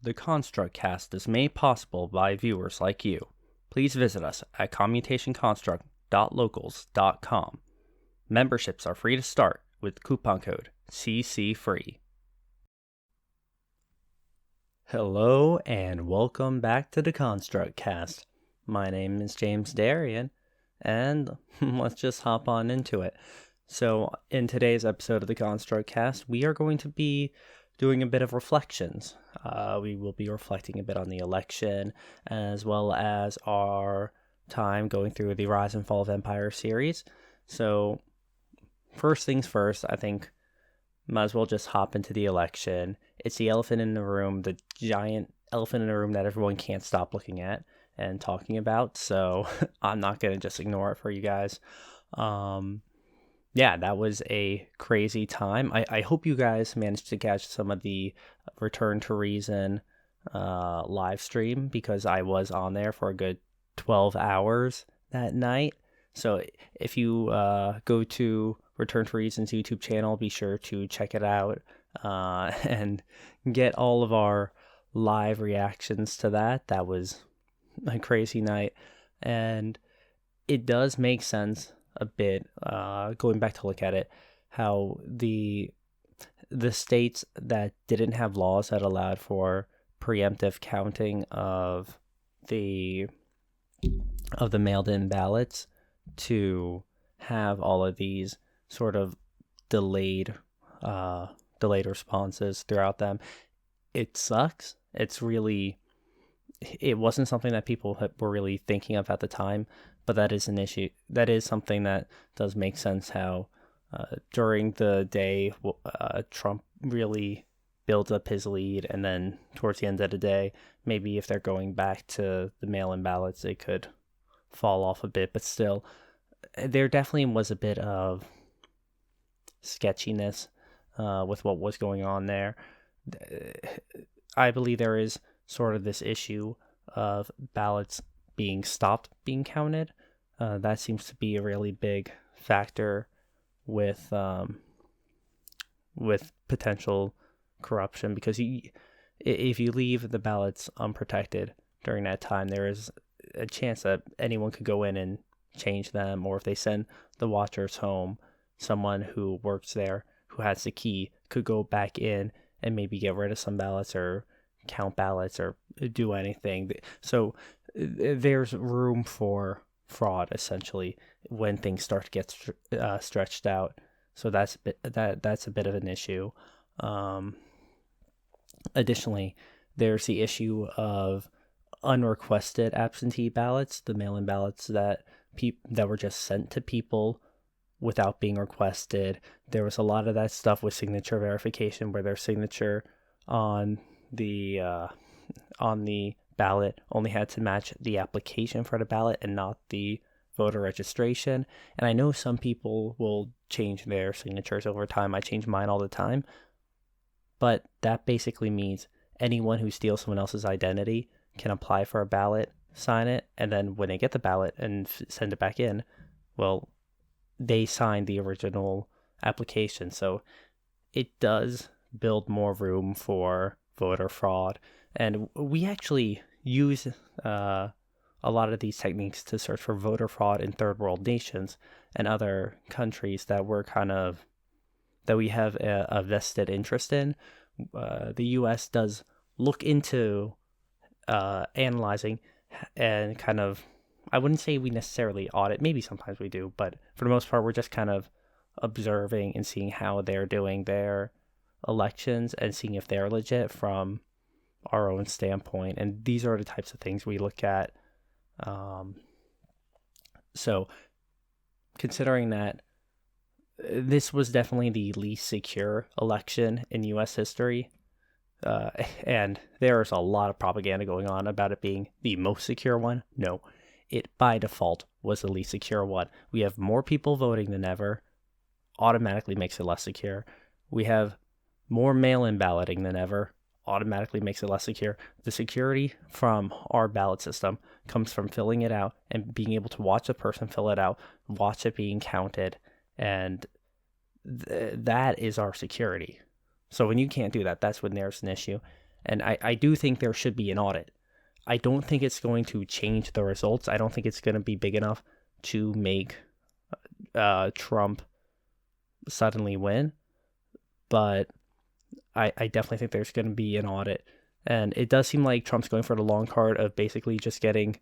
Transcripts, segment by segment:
The Construct Cast is made possible by viewers like you. Please visit us at commutationconstruct.locals.com. Memberships are free to start with coupon code CCFREE. Hello and welcome back to the Construct Cast. My name is James Darian, and let's just hop on into it. So, in today's episode of the Construct Cast, we are going to be doing a bit of reflections. We will be reflecting a bit on the election, as well as our time going through the Rise and Fall of Empire series. So, first things first, I think might as well just hop into the election. It's the elephant in the room, the giant elephant in the room that everyone can't stop looking at and talking about. So I'm not going to just ignore it for you guys. Yeah, that was a crazy time. I hope you guys managed to catch some of the Return to Reason live stream, because I was on there for a good 12 hours that night. So if you go to Return to Reason's YouTube channel, be sure to check it out and get all of our live reactions to that. That was a crazy night, and it does make sense a bit, going back to look at it, how the states that didn't have laws that allowed for preemptive counting of the mailed-in ballots to have all of these sort of delayed responses throughout them. It sucks. It wasn't something that people were really thinking of at the time, but that is an issue. That is something that does make sense, how during the day Trump really builds up his lead, and then towards the end of the day, maybe if they're going back to the mail-in ballots, they could fall off a bit. But still, there definitely was a bit of sketchiness with what was going on there. I believe there is sort of this issue of ballots being stopped being counted. That seems to be a really big factor with potential corruption, because if you leave the ballots unprotected during that time, there is a chance that anyone could go in and change them, or if they send the watchers home, someone who works there who has the key could go back in and maybe get rid of some ballots or count ballots or do anything. So there's room for fraud, essentially, when things start to get stretched out. So that's a bit of an issue. Additionally, there's the issue of unrequested absentee ballots, the mail-in ballots that were just sent to people without being requested. There was a lot of that stuff with signature verification, where their signature on the ballot only had to match the application for the ballot and not the voter registration. And I know some people will change their signatures over time. I change mine all the time. But that basically means anyone who steals someone else's identity can apply for a ballot, sign it, and then when they get the ballot and send it back in, well, they signed the original application. So it does build more room for voter fraud. And we actually use a lot of these techniques to search for voter fraud in third world nations and other countries that we have a vested interest in. The U.S. does look into analyzing and kind of, I wouldn't say we necessarily audit, maybe sometimes we do, but for the most part, we're just kind of observing and seeing how they're doing their elections and seeing if they're legit from our own standpoint. And these are the types of things we look at. So considering that this was definitely the least secure election in U.S. history, and there's a lot of propaganda going on about it being the most secure one. No, it by default was the least secure one. We have more people voting than ever, automatically makes it less secure. We have more mail-in balloting than ever, automatically makes it less secure. The security from our ballot system comes from filling it out and being able to watch a person fill it out, watch it being counted, and that is our security. So when you can't do that, that's when there's an issue. And I do think there should be an audit. I don't think it's going to change the results. I don't think it's going to be big enough to make Trump suddenly win. But I definitely think there's going to be an audit. And it does seem like Trump's going for the long card of basically just getting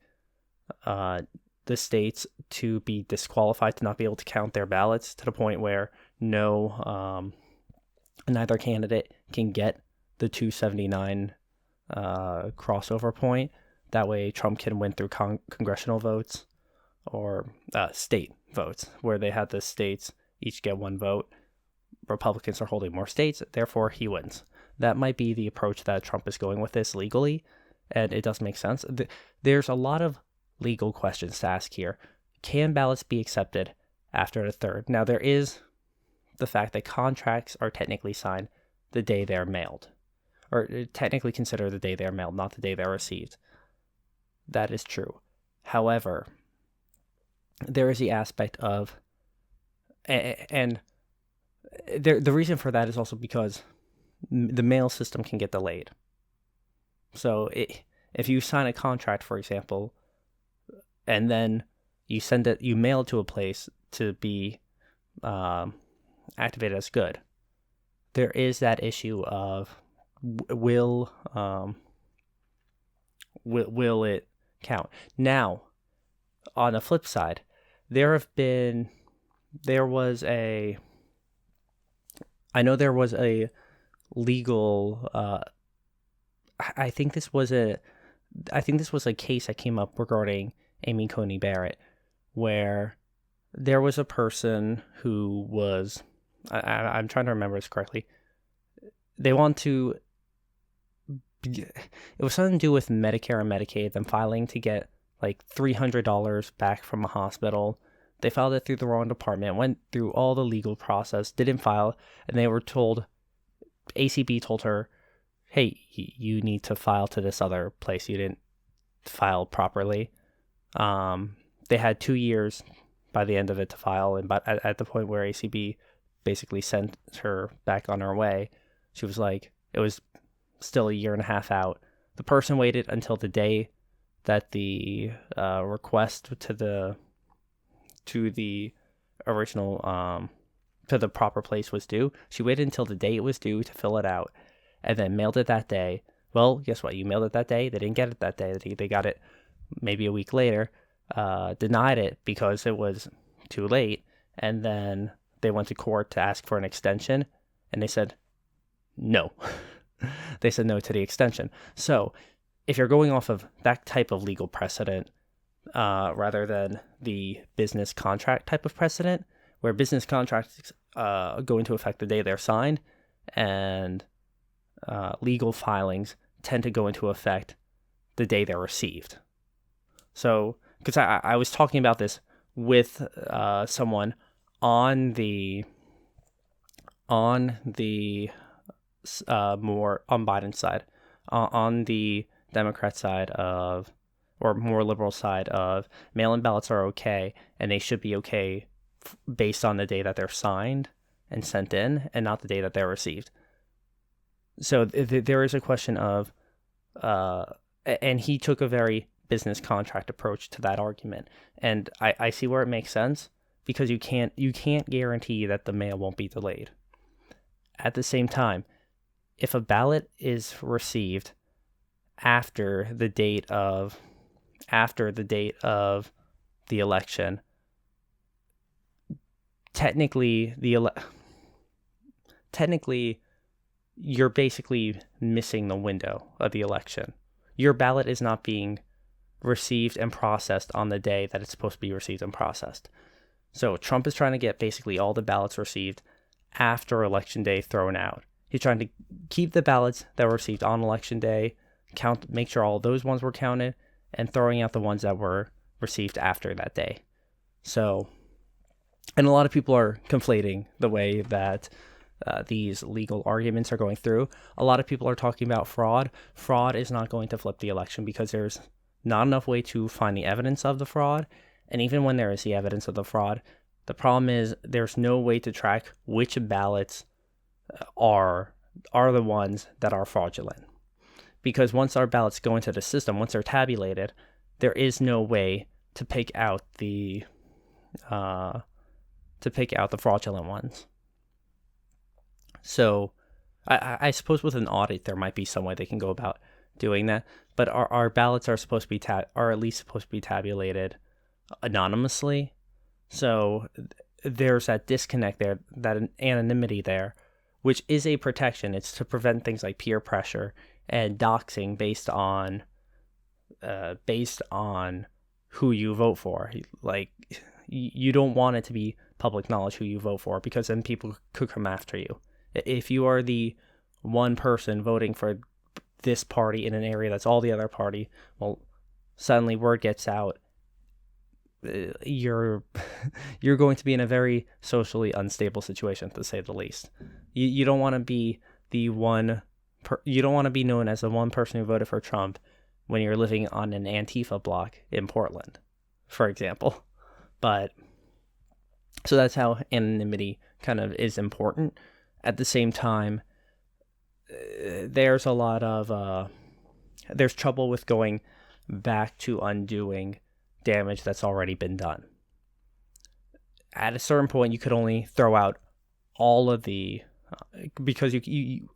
the states to be disqualified, to not be able to count their ballots, to the point where neither candidate can get the 279 crossover point. That way Trump can win through congressional votes or state votes, where they had the states each get one vote. Republicans are holding more states, therefore he wins. That might be the approach that Trump is going with this legally, and it does make sense. There's a lot of legal questions to ask here. Can ballots be accepted after the 3rd? Now, there is the fact that contracts are technically signed the day they're mailed, or technically considered the day they're mailed, not the day they're received. That is true. However, there is the aspect of, and the reason for that is also because the mail system can get delayed. So if you sign a contract, for example, and then you mail it to a place to be activated as good, there is that issue of will it count? Now, on the flip side, there was a legal I think this was a case that came up regarding Amy Coney Barrett, where there was a person who was, I'm trying to remember this correctly, they want to, it was something to do with Medicare and Medicaid, them filing to get like $300 back from a hospital. They filed it through the wrong department, went through all the legal process, didn't file, and they were told, ACB told her, hey, you need to file to this other place. You didn't file properly. They had 2 years by the end of it to file, and at the point where ACB basically sent her back on her way, she was like, it was still a year and a half out. The person waited until the day that the request to the original to the proper place was due. She waited until the day it was due to fill it out, and then mailed it that day. Well, guess what? You mailed it that day. They didn't get it that day. They got it maybe a week later. Denied it because it was too late, and then they went to court to ask for an extension, and they said no. They said no to the extension. So if you're going off of that type of legal precedent, rather than the business contract type of precedent, where business contracts go into effect the day they're signed, and legal filings tend to go into effect the day they're received. So, because I was talking about this with someone on the more on Biden's side, on the Democrat side of, or more liberal side of, mail-in ballots are okay, and they should be okay based on the day that they're signed and sent in, and not the day that they're received. So there is a question of, and he took a very business contract approach to that argument, and I see where it makes sense, because you can't guarantee that the mail won't be delayed. At the same time, if a ballot is received after the date of the election, technically you're basically missing the window of the election. Your ballot is not being received and processed on the day that it's supposed to be received and processed. So Trump is trying to get basically all the ballots received after Election Day thrown out. He's trying to keep the ballots that were received on Election Day, make sure all those ones were counted, and throwing out the ones that were received after that day. So, and a lot of people are conflating the way that these legal arguments are going through. A lot of people are talking about fraud. Fraud is not going to flip the election because there's not enough way to find the evidence of the fraud. And even when there is the evidence of the fraud, the problem is there's no way to track which ballots are the ones that are fraudulent. because once our ballots go into the system, once they're tabulated, there is no way to pick out the fraudulent ones. So I suppose with an audit there might be some way they can go about doing that, but our ballots are supposed to be are at least supposed to be tabulated anonymously. So there's that disconnect there, that anonymity there, which is a protection. It's to prevent things like peer pressure and doxing based on who you vote for. Like, you don't want it to be public knowledge who you vote for, because then people could come after you. If you are the one person voting for this party in an area that's all the other party, well, suddenly word gets out, you're going to be in a very socially unstable situation, to say the least. You don't want to be the one. You don't want to be known as the one person who voted for Trump when you're living on an Antifa block in Portland, for example. But so that's how anonymity kind of is important. At the same time, there's a lot of there's trouble with going back to undoing damage that's already been done. At a certain point, you could only throw out all of the because you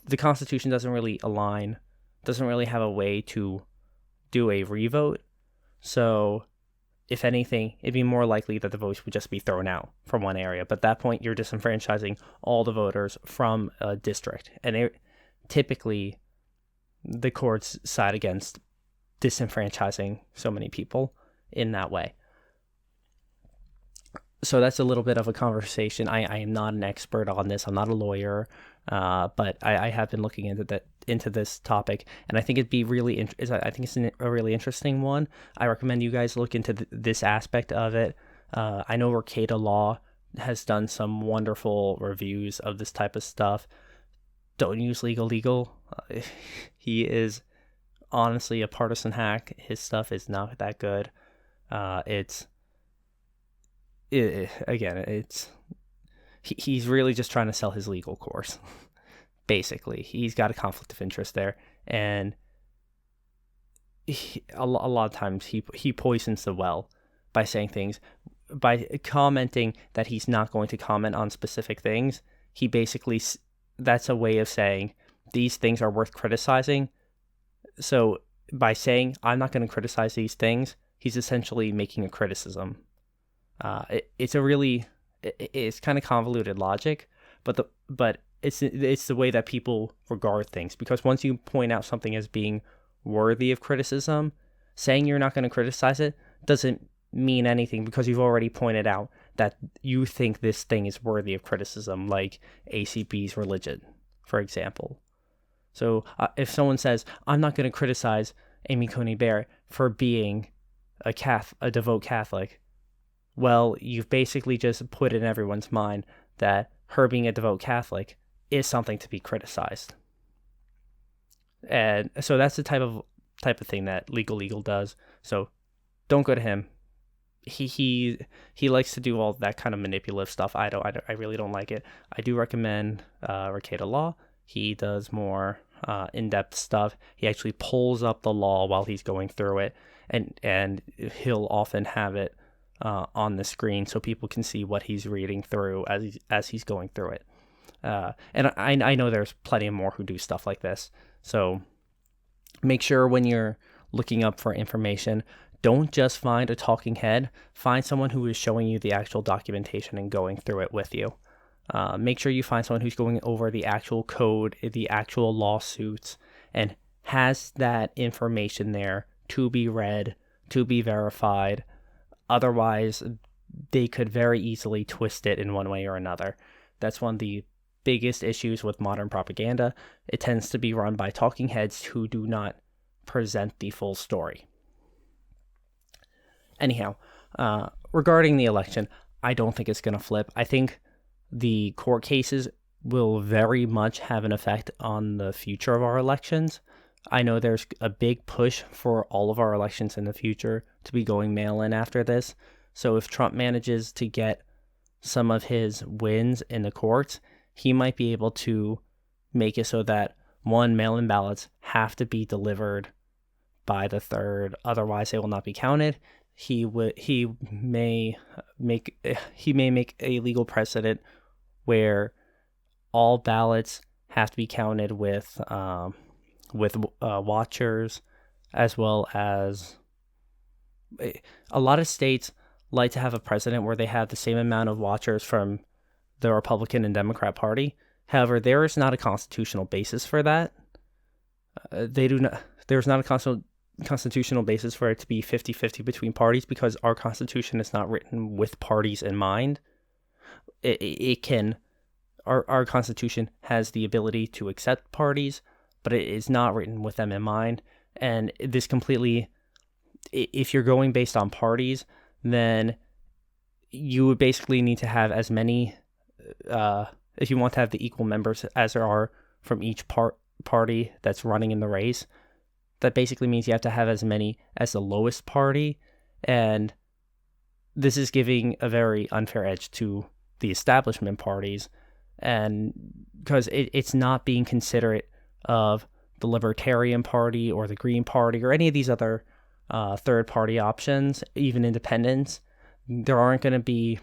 the Constitution doesn't really have a way to do a revote. So if anything, it'd be more likely that the votes would just be thrown out from one area. But at that point, you're disenfranchising all the voters from a district. And typically, the courts side against disenfranchising so many people in that way. So that's a little bit of a conversation. I am not an expert on this. I'm not a lawyer, but I have been looking into this topic, and I think it'd be really I think it's a really interesting one. I recommend you guys look into this aspect of it. I know Rekieta Law has done some wonderful reviews of this type of stuff. Don't use Legal. He is honestly a partisan hack. His stuff is not that good. He's really just trying to sell his legal course. Basically, he's got a conflict of interest there, and a lot of times he poisons the well by saying things, by commenting that he's not going to comment on specific things. He basically, that's a way of saying these things are worth criticizing. So by saying I'm not going to criticize these things, he's essentially making a criticism. It's kind of convoluted logic, but it's the way that people regard things. Because once you point out something as being worthy of criticism, saying you're not going to criticize it doesn't mean anything, because you've already pointed out that you think this thing is worthy of criticism, like ACB's religion, for example. So if someone says, I'm not going to criticize Amy Coney Barrett for being a devout Catholic, well, you've basically just put in everyone's mind that her being a devout Catholic is something to be criticized. And so that's the type of thing that Legal does. So don't go to him. He likes to do all that kind of manipulative stuff. I really don't like it. I do recommend Rekieta Law. He does more in-depth stuff. He actually pulls up the law while he's going through it, and he'll often have it on the screen so people can see what he's reading through as he's going through it. And I know there's plenty more who do stuff like this. So make sure when you're looking up for information, don't just find a talking head. Find someone who is showing you the actual documentation and going through it with you. Make sure you find someone who's going over the actual code, the actual lawsuits, and has that information there to be read, to be verified. Otherwise, they could very easily twist it in one way or another. That's one of the biggest issues with modern propaganda. It tends to be run by talking heads who do not present the full story. Anyhow, regarding the election, I don't think it's going to flip. I think the court cases will very much have an effect on the future of our elections. I know there's a big push for all of our elections in the future to be going mail-in after this. So if Trump manages to get some of his wins in the courts, he might be able to make it so that one, mail-in ballots have to be delivered by the 3rd, otherwise they will not be counted. He may make a legal precedent where all ballots have to be counted with watchers, as well as a lot of states like to have a precedent where they have the same amount of watchers from the Republican and Democrat Party. However, there is not a constitutional basis for that. There's not a constitutional basis for it to be 50-50 between parties, because our Constitution is not written with parties in mind. Our Constitution has the ability to accept parties, but it is not written with them in mind. And this completely, if you're going based on parties, then you would basically need to have as many, if you want to have the equal members as there are from each party that's running in the race, that basically means you have to have as many as the lowest party. And this is giving a very unfair edge to the establishment parties, and because it's not being considerate of the Libertarian Party or the Green Party or any of these other third party options, even independents. There aren't going to be,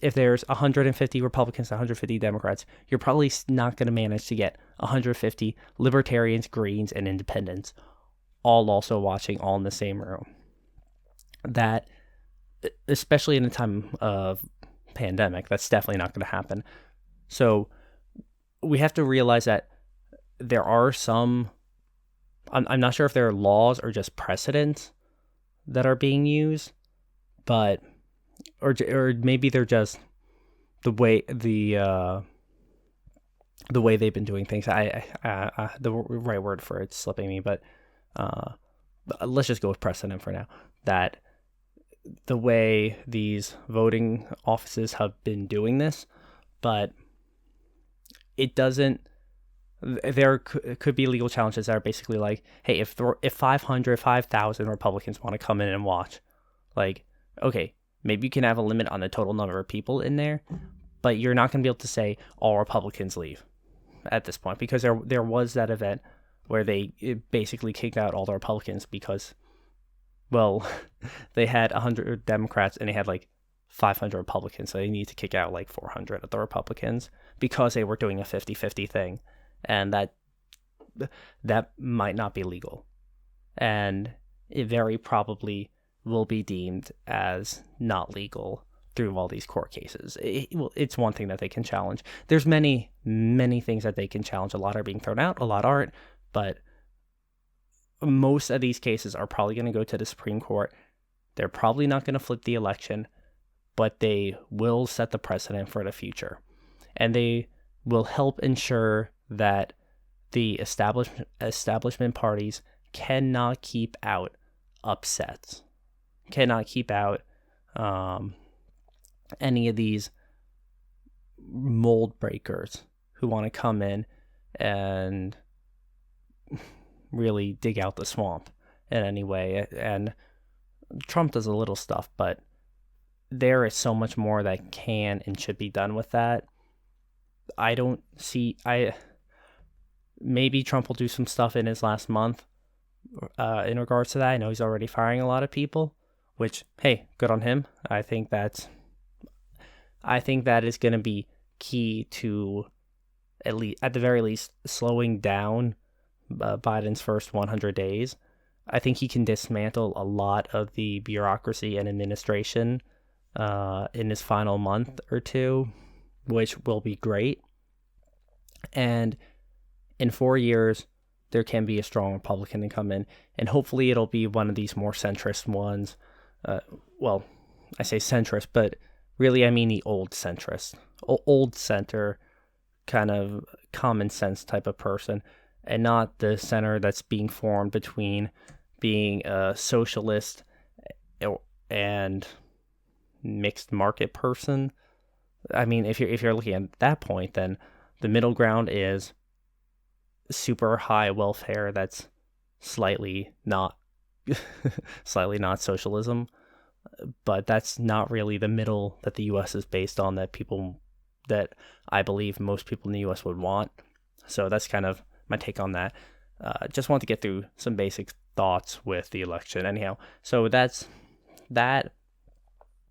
if there's 150 Republicans and 150 Democrats, you're probably not going to manage to get 150 Libertarians, Greens, and Independents all also watching all in the same room. That, especially in a time of pandemic, that's definitely not going to happen. So we have to realize that there are some, I'm not sure if there are laws or just precedents that are being used, but or maybe they're just the way they've been doing things. The right word for it's slipping me, but let's just go with precedent for now. That the way these voting offices have been doing this, but it doesn't. There could be legal challenges that are basically like, hey, if 5,000 Republicans want to come in and watch, like, okay, maybe you can have a limit on the total number of people in there, but you're not going to be able to say all Republicans leave at this point, because there was that event where they basically kicked out all the Republicans because, well, they had 100 Democrats and they had like 500 Republicans, so they need to kick out like 400 of the Republicans because they were doing a 50-50 thing. And that might not be legal. And it very probably will be deemed as not legal through all these court cases. It's one thing that they can challenge. There's many, many things that they can challenge. A lot are being thrown out, a lot aren't. But most of these cases are probably going to go to the Supreme Court. They're probably not going to flip the election, but they will set the precedent for the future. And they will help ensure that the establishment parties cannot keep out upsets, cannot keep out any of these mold breakers who want to come in and really dig out the swamp in any way. And Trump does a little stuff, but there is so much more that can and should be done with that. Maybe Trump will do some stuff in his last month in regards to that. I know he's already firing a lot of people, which, hey, good on him. I think that is going to be key to, at the very least, slowing down Biden's first 100 days. I think he can dismantle a lot of the bureaucracy and administration in his final month or two, which will be great. And in 4 years, there can be a strong Republican to come in, and hopefully it'll be one of these more centrist ones. Well, I say centrist, but really I mean the old centrist, old center, kind of common sense type of person, and not the center that's being formed between being a socialist and mixed market person. I mean, if you're looking at that point, then the middle ground is super high welfare that's slightly not socialism, but that's not really the middle that the US is based on, that I believe most people in the US would want. So that's kind of my take on that. Just want to get through some basic thoughts with the election. Anyhow, so that's that.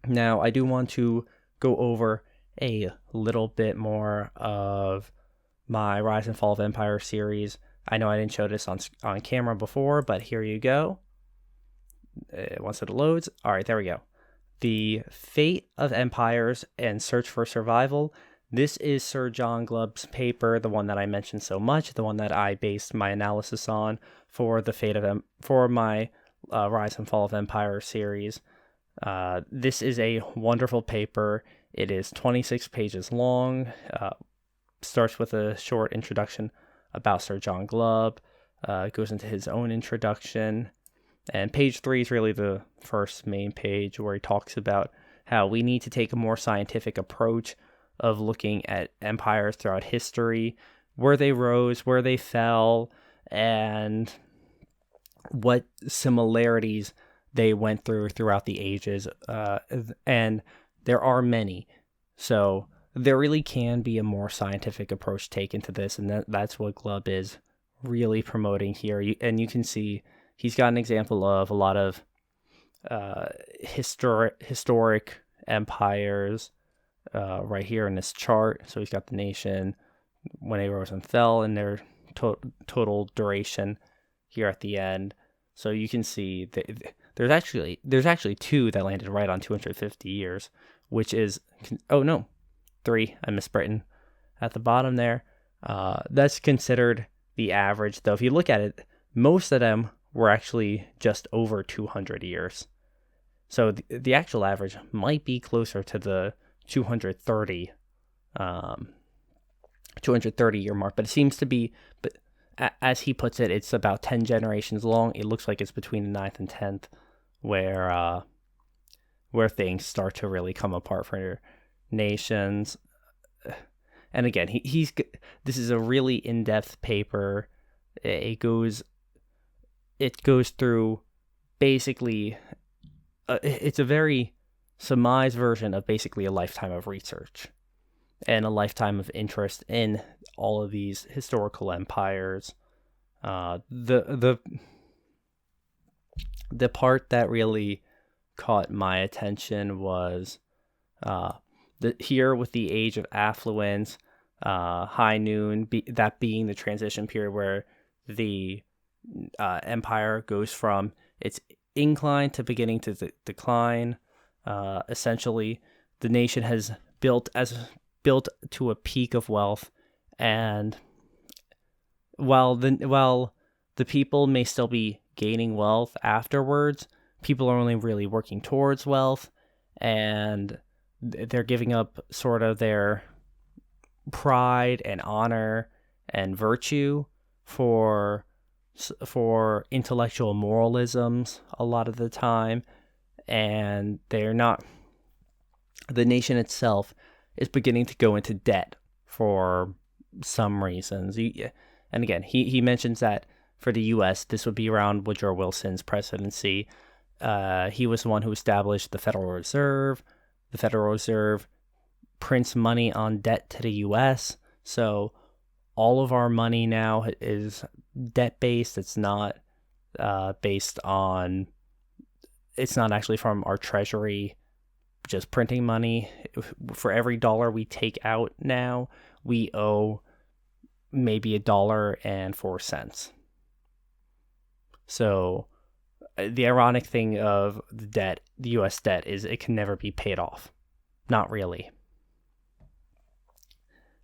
Now, I do want to go over a little bit more of my Rise and Fall of Empire series. I know I didn't show this on camera before, but here you go. Once it loads. All right, there we go. The Fate of Empires and Search for Survival. This is Sir John Glubb's paper, the one that I mentioned so much, the one that I based my analysis on for the for my Rise and Fall of Empire series. This is a wonderful paper. It is 26 pages long. Starts with a short introduction about Sir John Glubb. Goes into his own introduction. And page 3 is really the first main page where he talks about how we need to take a more scientific approach of looking at empires throughout history, where they rose, where they fell, and what similarities they went throughout the ages. And there are many. So there really can be a more scientific approach taken to this, and that's what Glubb is really promoting here. And you can see he's got an example of a lot of historic empires right here in this chart. So he's got the nation, when they rose and fell, and their total duration here at the end. So you can see that there's actually 2 that landed right on 250 years, which is 3. I missed Britain at the bottom there. That's considered the average, though. If you look at it, most of them were actually just over 200 years. So the actual average might be closer to the 230 year mark, but it seems to be, but as he puts it, it's about 10 generations long. It looks like it's between the 9th and 10th where things start to really come apart for nations. And again, this is a really in-depth paper. It goes through basically, it's a very surmised version of basically a lifetime of research and a lifetime of interest in all of these historical empires. The part that really caught my attention was here with the Age of Affluence, High Noon, that being the transition period where the empire goes from its incline to beginning to decline. Essentially, the nation has built to a peak of wealth, and while the people may still be gaining wealth afterwards, people are only really working towards wealth, and they're giving up sort of their pride and honor and virtue for intellectual moralisms a lot of the time, and they're not. The nation itself is beginning to go into debt for some reasons. And again, he mentions that for the U.S., this would be around Woodrow Wilson's presidency. He was the one who established the Federal Reserve. The Federal Reserve prints money on debt to the U.S., so all of our money now is debt-based. It's not based on... It's not actually from our treasury just printing money. For every dollar we take out now, we owe maybe $1.04. So the ironic thing of the debt, the U.S. debt, is it can never be paid off. Not really.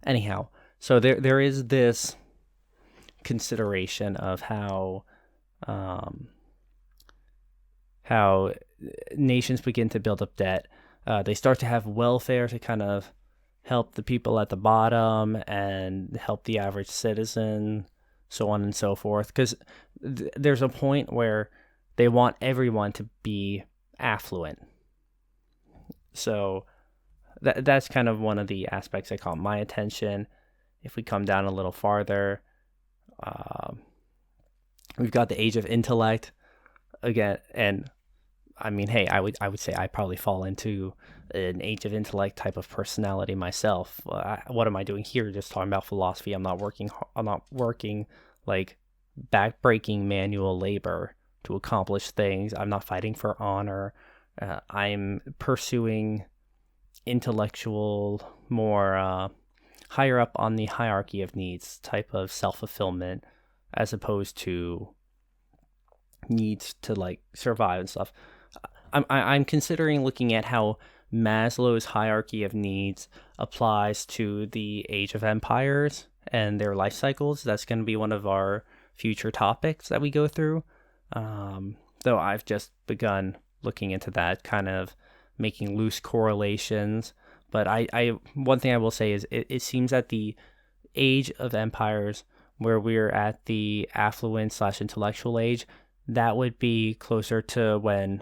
Anyhow, so there is this consideration of how nations begin to build up debt. They start to have welfare to kind of help the people at the bottom and help the average citizen, so on and so forth. Because there's a point where they want everyone to be affluent. So that's kind of one of the aspects that caught my attention. If we come down a little farther, we've got the Age of Intellect again, and I mean, hey, I would say I probably fall into an Age of Intellect type of personality myself. What am I doing here? Just talking about philosophy. I'm not working like backbreaking manual labor to accomplish things. I'm not fighting for honor. I'm pursuing intellectual, more higher up on the hierarchy of needs type of self-fulfillment, as opposed to needs to like survive and stuff. I'm considering looking at how Maslow's hierarchy of needs applies to the Age of Empires and their life cycles. That's going to be one of our future topics that we go through. Though I've just begun looking into that, kind of making loose correlations. But I one thing I will say is it seems that the Age of Empires, where we're at the affluent / intellectual age, that would be closer to when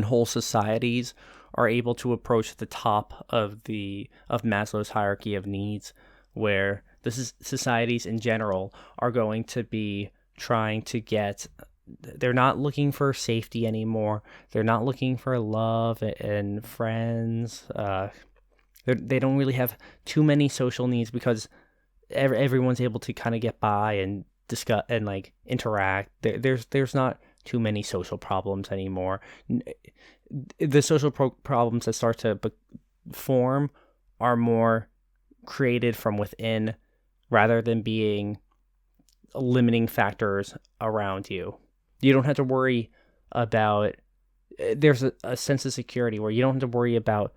whole societies are able to approach the top of Maslow's hierarchy of needs, where societies in general are going to be trying to get. They're not looking for safety anymore. They're not looking for love and friends. They don't really have too many social needs because everyone's able to kind of get by and discuss and like interact. There's not too many social problems anymore. The social problems that start to form are more created from within rather than being limiting factors around you. You don't have to worry about, there's a sense of security where you don't have to worry about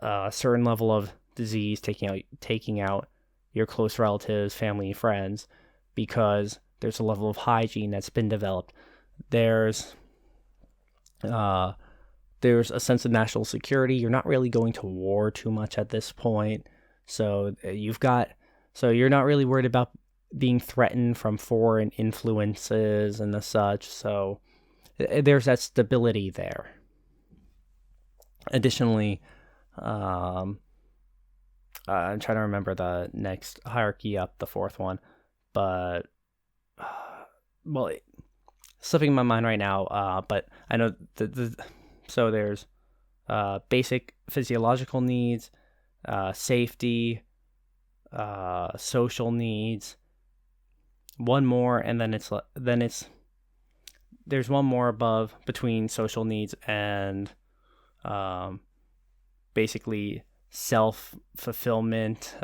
a certain level of disease taking out your close relatives, family, and friends, because there's a level of hygiene that's been developed. There's a sense of national security. You're not really going to war too much at this point. So you're not really worried about being threatened from foreign influences and the such. So there's that stability there. Additionally, I'm trying to remember the next hierarchy up, the fourth one, but slipping my mind right now. But I know so there's basic physiological needs, safety, social needs. One more, and then there's one more above between social needs and basically self-fulfillment,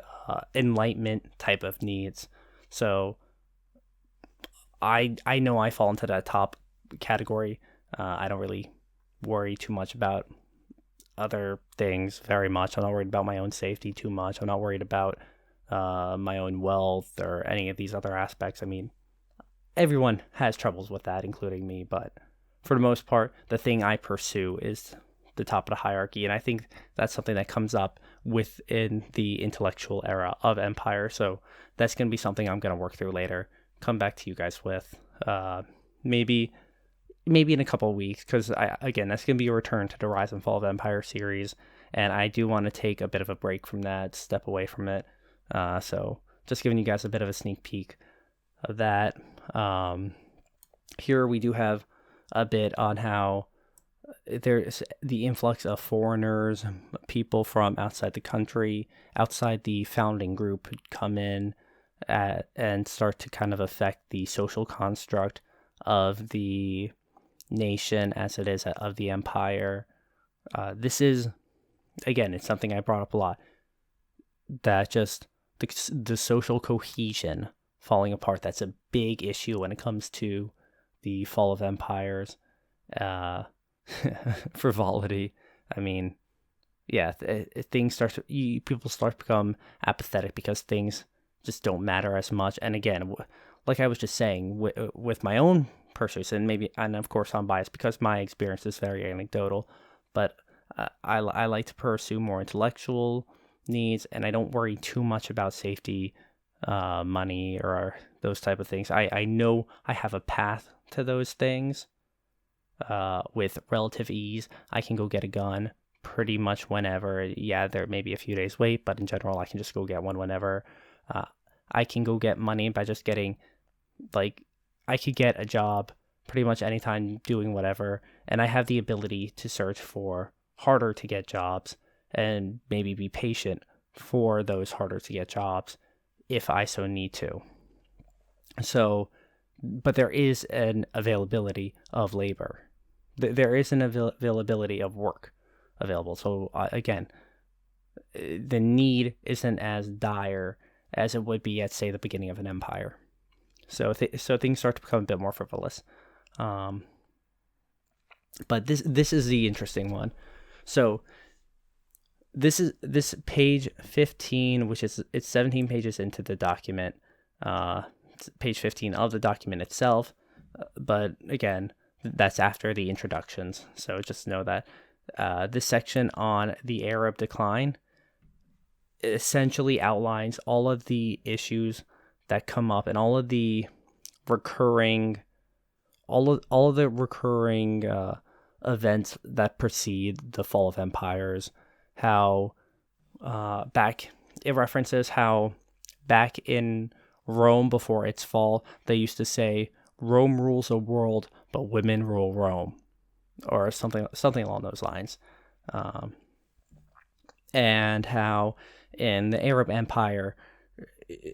enlightenment type of needs. So I know I fall into that top category. I don't really worry too much about other things very much. I'm not worried about my own safety too much. I'm not worried about my own wealth or any of these other aspects. I mean, everyone has troubles with that, including me, but for the most part, the thing I pursue is the top of the hierarchy, and I think that's something that comes up within the intellectual era of Empire, so that's going to be something I'm going to work through later, come back to you guys with, maybe in a couple of weeks, because again, that's going to be a return to the Rise and Fall of Empire series, and I do want to take a bit of a break from that, step away from it. So just giving you guys a bit of a sneak peek of that. Here we do have a bit on how there's the influx of foreigners, people from outside the country, outside the founding group, come in and start to kind of affect the social construct of the nation as it is of the empire. This is, again, it's something I brought up a lot, that just the social cohesion falling apart. That's a big issue when it comes to the fall of empires. Frivolity. I mean, yeah, people start to become apathetic because things just don't matter as much. And again, like I was just saying, with my own pursuits, and of course I'm biased because my experience is very anecdotal, but I like to pursue more intellectual needs, and I don't worry too much about safety, money, or those type of things. I know I have a path to those things with relative ease. I can go get a gun pretty much whenever. Yeah, there may be a few days wait, but in general, I can just go get one whenever. I can go get money by just getting, I could get a job pretty much anytime doing whatever, and I have the ability to search for harder to get jobs and maybe be patient for those harder to get jobs if I so need to. So, but there is an availability of labor. There is an availability of work available. So again, the need isn't as dire as it would be at, say, the beginning of an empire. So so things start to become a bit more frivolous. But this is the interesting one. So this page 15, which is it's 17 pages into the document, page 15 of the document itself. But again, that's after the introductions. So just know that this section on the Arab decline essentially outlines all of the issues that come up and all of the recurring events that precede the fall of empires. How it references how back in Rome before its fall, they used to say Rome rules the world, but women rule Rome, or something along those lines. And how in the Arab Empire,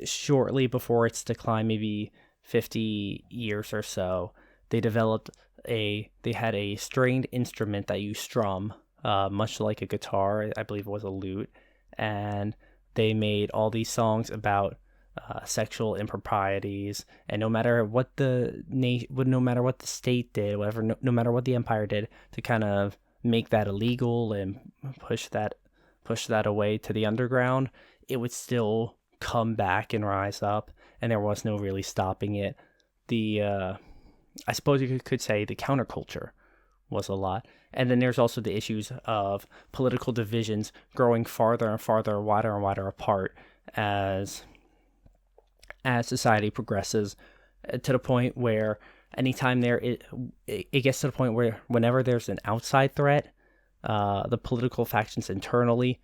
shortly before its decline, maybe 50 years or so, they had a stringed instrument that you strum, much like a guitar. I believe it was a lute, and they made all these songs about sexual improprieties. And no matter what the state did, no matter what the empire did to kind of make that illegal and push that away to the underground, it would still come back and rise up, and there was no really stopping it. I suppose you could say the counterculture was a lot. And then there's also the issues of political divisions growing farther and farther, wider and wider apart as society progresses, to the point where anytime it gets to the point where whenever there's an outside threat, the political factions internally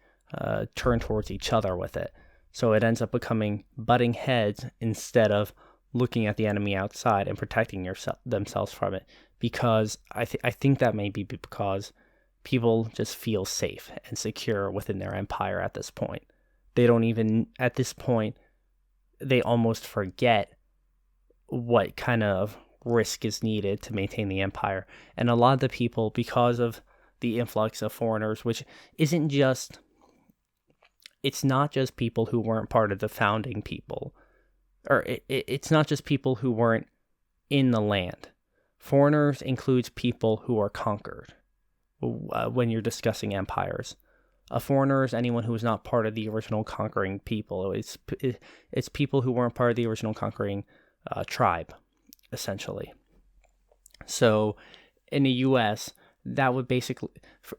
turn towards each other with it. So it ends up becoming butting heads instead of looking at the enemy outside and protecting themselves from it. Because I think that may be because people just feel safe and secure within their empire at this point. At this point, they almost forget what kind of risk is needed to maintain the empire. And a lot of the people, because of the influx of foreigners, which it's not just people who weren't part of the founding people, or it's not just people who weren't in the land. Foreigners includes people who are conquered when you're discussing empires. A foreigner is anyone who is not part of the original conquering people. It's people who weren't part of the original conquering tribe, essentially. So in the U.S., that would basically,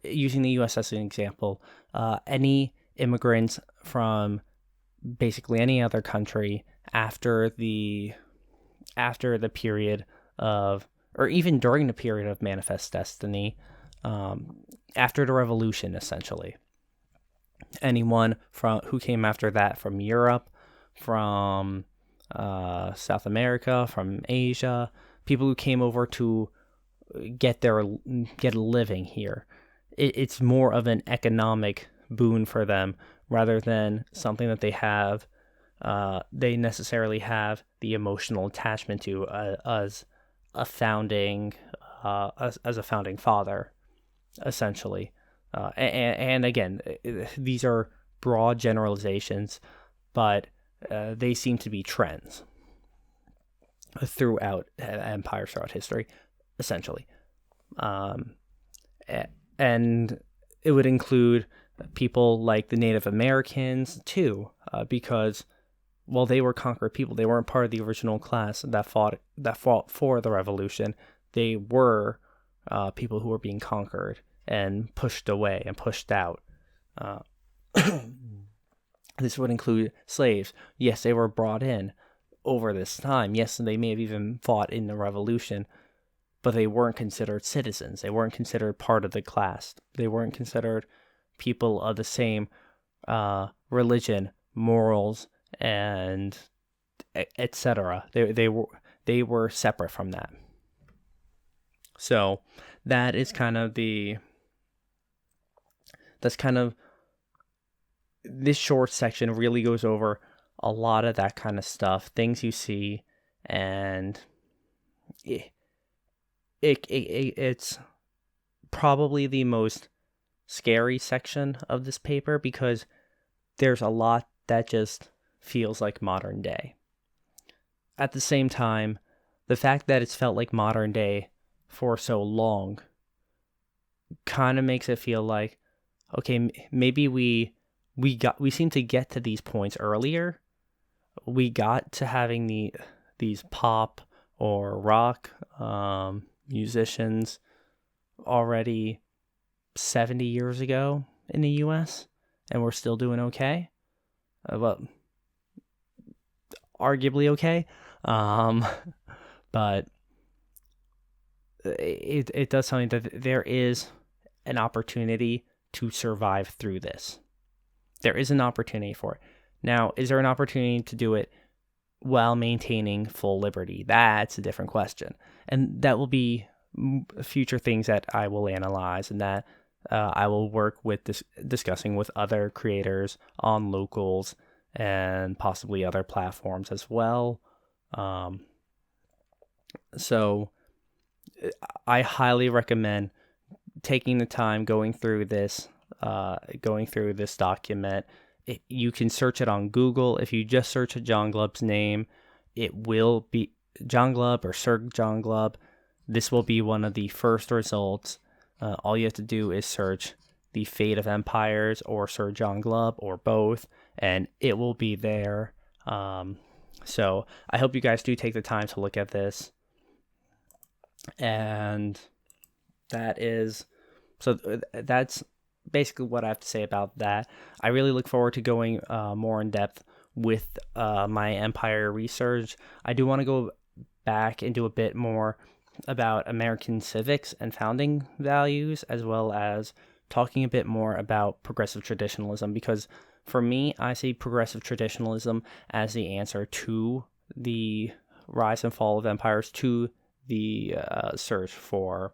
using the U.S. as an example, any immigrants from basically any other country after the period of, or even during the period of Manifest Destiny, after the Revolution, essentially. Anyone who came after that from Europe, from South America, from Asia, people who came over to get a living here. It's more of an economic boon for them rather than something that they necessarily have the emotional attachment to as a founding father, essentially. And again, these are broad generalizations, but they seem to be trends throughout empires throughout history, essentially. And it would include people like the Native Americans too, because while they were conquered people, they weren't part of the original class that fought for the revolution. They were people who were being conquered and pushed away and pushed out. This would include slaves. Yes, they were brought in over this time. Yes, they may have even fought in the revolution, but they weren't considered citizens. They weren't considered part of the class. They weren't considered people of the same religion, morals, and etc. They were separate from that. So that is kind of this short section really goes over a lot of that kind of stuff, things you see and it's probably the most scary section of this paper because there's a lot that just feels like modern day. At the same time, the fact that it's felt like modern day for so long kind of makes it feel like, okay, maybe we seem to get to these points earlier. We got to having these pop or rock musicians already 70 years ago in the US, and we're still doing okay. Well, arguably okay. But it does something that there is an opportunity to survive through this. There is an opportunity for it. Now, is there an opportunity to do it while maintaining full liberty? That's a different question. And that will be future things that I will analyze and that I will work with discussing with other creators on Locals and possibly other platforms as well. So I highly recommend taking the time going through this document. You can search it on Google. If you just search John Glubb's name, it will be John Glubb or Sir John Glubb. This will be one of the first results. All you have to do is search The Fate of Empires or Sir John Glubb or both, and it will be there. So I hope you guys do take the time to look at this. And that's basically what I have to say about that. I really look forward to going more in depth with my empire research. I do want to go back and do a bit more about American civics and founding values, as well as talking a bit more about progressive traditionalism, because for me, I see progressive traditionalism as the answer to the rise and fall of empires, to the search for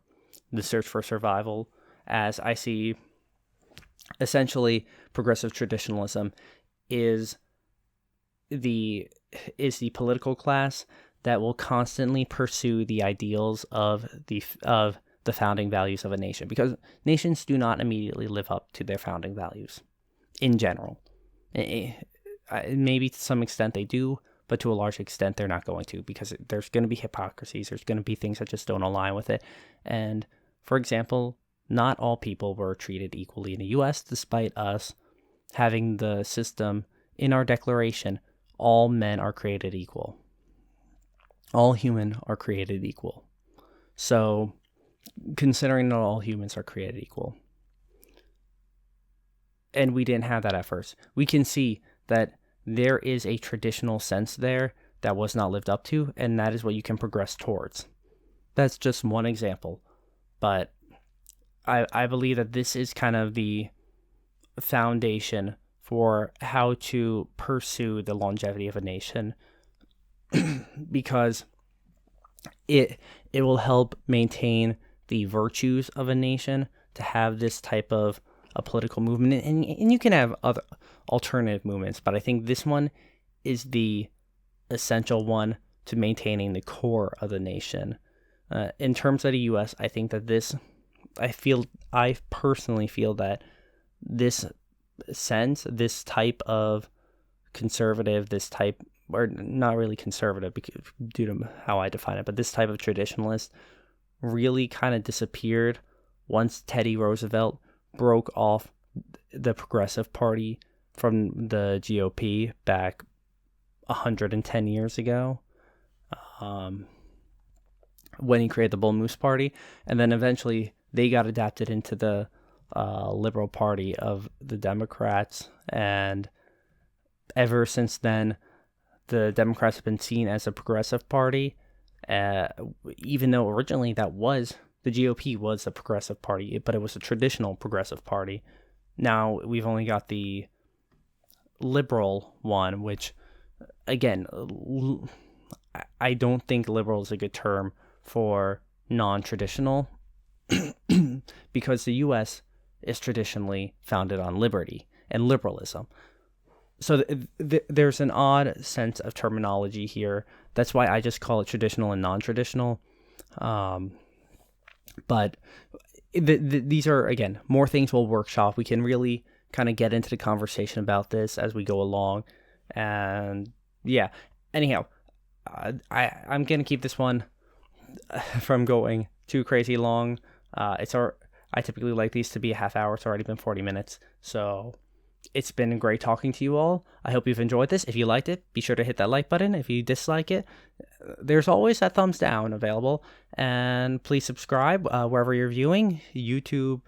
survival, as I see essentially progressive traditionalism is the political class that will constantly pursue the ideals of the founding values of a nation, because nations do not immediately live up to their founding values in general. Maybe to some extent they do, but to a large extent they're not going to, because there's going to be hypocrisies. There's going to be things that just don't align with it. And for example, not all people were treated equally in the U.S., despite us having the system in our declaration, all men are created equal. All humans are created equal. So, considering that all humans are created equal, and we didn't have that at first, we can see that there is a traditional sense there that was not lived up to, and that is what you can progress towards. That's just one example, but I believe that this is kind of the foundation for how to pursue the longevity of a nation, because it will help maintain the virtues of a nation to have this type of a political movement. And you can have other alternative movements, but I think this one is the essential one to maintaining the core of the nation. In terms of the U.S., I think that I personally feel that this type of conservative, or not really conservative due to how I define it, but this type of traditionalist really kind of disappeared once Teddy Roosevelt broke off the Progressive Party from the GOP back 110 years ago, when he created the Bull Moose Party, and then eventually they got adapted into the Liberal Party of the Democrats, and ever since then, the Democrats have been seen as a progressive party, even though originally the GOP was a progressive party, but it was a traditional progressive party. Now we've only got the liberal one, which, again, I don't think liberal is a good term for non-traditional, because the U.S. is traditionally founded on liberty and liberalism. So there's an odd sense of terminology here. That's why I just call it traditional and non-traditional. But these are, again, more things we'll workshop. We can really kind of get into the conversation about this as we go along. And yeah, anyhow, I'm going to keep this one from going too crazy long. I typically like these to be a half hour. It's already been 40 minutes. So it's been great talking to you all. I hope you've enjoyed this. If you liked it, be sure to hit that like button. If you dislike it, there's always that thumbs down available. And please subscribe wherever you're viewing. YouTube,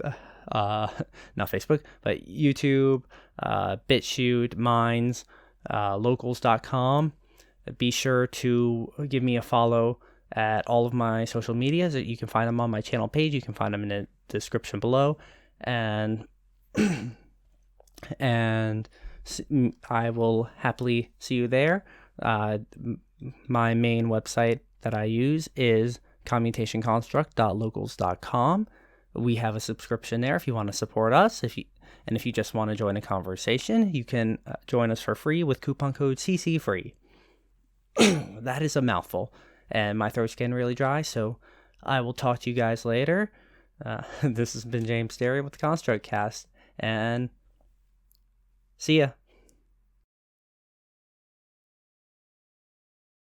not Facebook, but YouTube, BitChute, Minds, locals.com. Be sure to give me a follow at all of my social medias. You can find them on my channel page. You can find them in the description below. And I will happily see you there. My main website that I use is commutationconstruct.locals.com. We have a subscription there if you want to support us. If you just want to join a conversation, you can join us for free with coupon code CCFree. That is a mouthful, and my throat's getting really dry, so I will talk to you guys later. This has been James Sterry with the Construct Cast, and see ya.